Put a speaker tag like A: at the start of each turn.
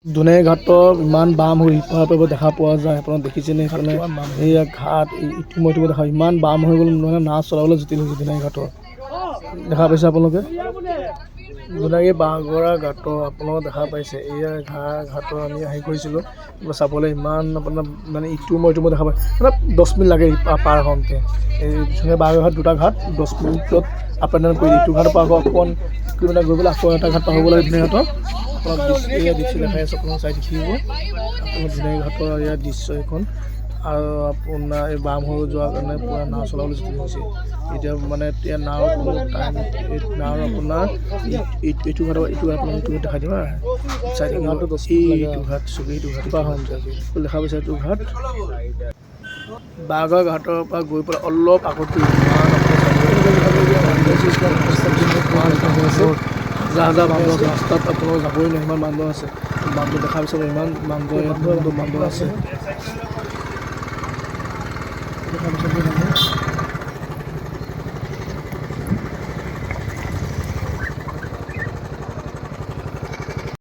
A: দুনাই ঘাটৰ ইমান বাম হৈ ইপাৰ দেখা পোৱা যায়। আপোনালোকে দেখিছেনে সেইফালে এইয়া ঘাট ইতিমধ্যে দেখা ইমান বাম হৈ গ'ল মানে নাও চলাবলৈ জটিল হৈছে দুনাই ঘাটৰ। দেখা পাইছে আপোনালোকে দুনাই বাঁহগৰা ঘাটৰ আপোনালোকে দেখা পাইছে এইয়া ঘাটৰ আমি হেৰি কৰিছিলোঁ চাবলৈ ইমান আপোনাৰ মানে ইটো মই দেখা পাই মানে 10 মিনিট লাগে পাৰ হওঁতে। এই বাঁহগৰা ঘাট দুটা ঘাট 10 মিনিটত আপ ডাউন কৰি ইটো ঘাটৰ পৰা অকণ কিলোমিটাৰ গৈ পেলাই আকৌ এটা ঘাট পাৰ হ'ব লাগে দুনাই ঘাটৰ। এয়া দৃশ্য দেখাই আছে আপোনালোকে চাই দেখিব আপোনাৰ দুনাই ঘাটৰ এয়া দৃশ্য এখন আৰু আপোনাৰ এই বাম হৈ যোৱাৰ কাৰণে পূৰা নাও চলাবলৈ জটিল হৈছে। এতিয়া মানে এতিয়া নাও কোনো টাইম নাও আপোনাৰ এইটো ঘাটৰ ইটো ঘাট দেখাই দিম চাই থাকিব এইটো ঘাট চুবি এইটো ঘাট পৰা হ'ম দেখা পাইছে এইটো ঘাট বাঁহগৰা ঘাটৰ পৰা গৈ পেলাই অলপ আগত যাহ বান্দৰ ৰাস্তাত আপোনালোকে যাবই নোৱাৰে ইমান বান্দৰ আছে। বান্দৰ দেখা পাইছে ইমান বান্দৰ বান্দৰ আছে দেখা পাইছে।